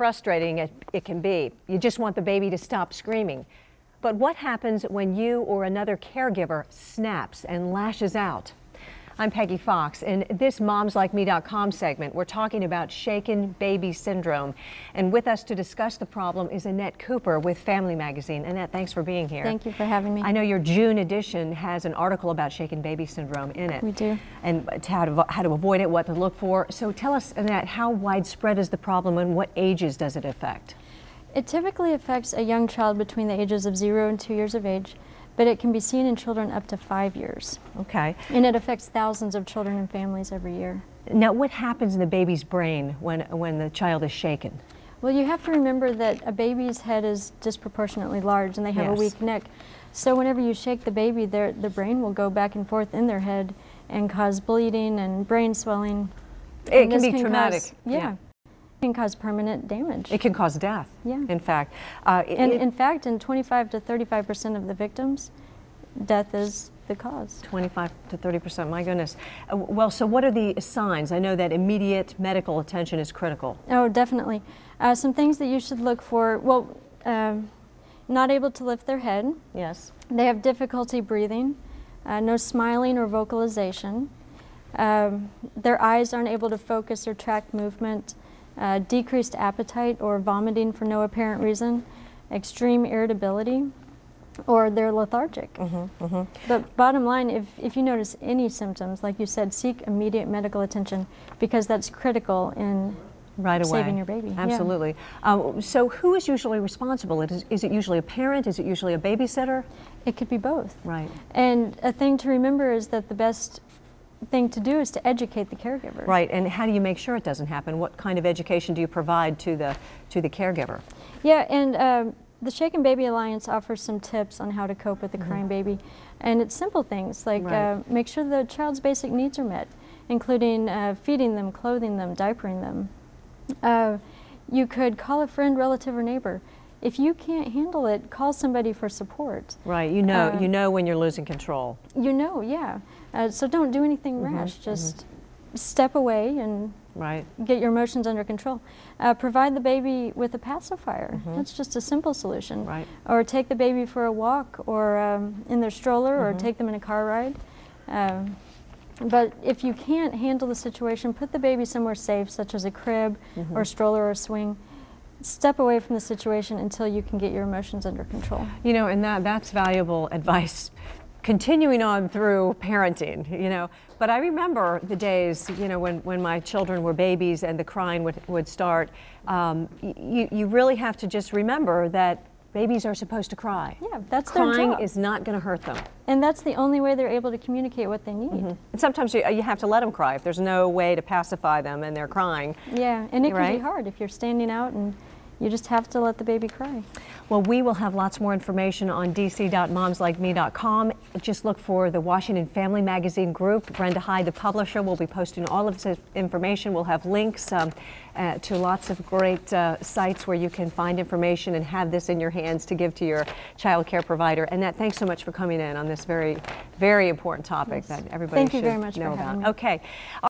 frustrating it can be. You just want the baby to stop screaming. But what happens when you or another caregiver snaps and lashes out? I'm Peggy Fox. In this MomsLikeMe.com segment, we're talking about shaken baby syndrome. And with us to discuss the problem is Annette Cooper with Family Magazine. Annette, thanks for being here. Thank you for having me. I know your June edition has an article about shaken baby syndrome in it. We do. And how to avoid it, what to look for. So tell us, Annette, how widespread is the problem and what ages does it affect? It typically affects a young child between the ages of 0 and 2 years of age, but it can be seen in children up to 5 years. Okay. And it affects thousands of children and families every year. Now, what happens in the baby's brain when the child is shaken? Well, you have to remember that a baby's head is disproportionately large and they have a weak neck. So whenever you shake the baby, the brain will go back and forth in their head and cause bleeding and brain swelling. It can be traumatic. Yeah. It can cause permanent damage. It can cause death, in fact. In fact, in 25 to 35% of the victims, death is the cause. 25 to 30%, my goodness. Well, so what are the signs? I know that immediate medical attention is critical. Oh, definitely. Some things that you should look for, well, not able to lift their head. Yes. They have difficulty breathing, no smiling or vocalization. Their eyes aren't able to focus or track movement. Decreased appetite or vomiting for no apparent reason, extreme irritability, or they're lethargic. But bottom line, if you notice any symptoms, like you said, seek immediate medical attention because that's critical in saving your baby. Absolutely. So who is usually responsible? Is it usually a parent? Is it usually a babysitter? It could be both. Right. And a thing to remember is that the best thing to do is to educate the caregiver. Right, and how do you make sure it doesn't happen? What kind of education do you provide to the caregiver? Yeah, and the Shaken Baby Alliance offers some tips on how to cope with a crying baby. And it's simple things like make sure the child's basic needs are met, including feeding them, clothing them, diapering them. You could call a friend, relative, or neighbor. If you can't handle it, call somebody for support. Right, you know when you're losing control. You know, yeah. So don't do anything rash. Just step away and get your emotions under control. Provide the baby with a pacifier. That's just a simple solution. Right. Or take the baby for a walk or in their stroller or take them in a car ride. But if you can't handle the situation, put the baby somewhere safe, such as a crib or stroller or swing. Step away from the situation until you can get your emotions under control. You know, and that's valuable advice continuing on through parenting, you know. But I remember the days, you know, when my children were babies and the crying would start. You really have to just remember that babies are supposed to cry. Yeah, that's their job. Crying is not going to hurt them. And that's the only way they're able to communicate what they need. And sometimes you have to let them cry if there's no way to pacify them and they're crying. Yeah, and it can be hard if you're standing out and you just have to let the baby cry. Well, we will have lots more information on dc.momslikeme.com. Just look for the Washington Family Magazine group. Brenda Hyde, the publisher, will be posting all of this information. We'll have links to lots of great sites where you can find information and have this in your hands to give to your child care provider. Annette, thanks so much for coming in on this very, very important topic that everybody should know about. Thank you very much for having me. Okay.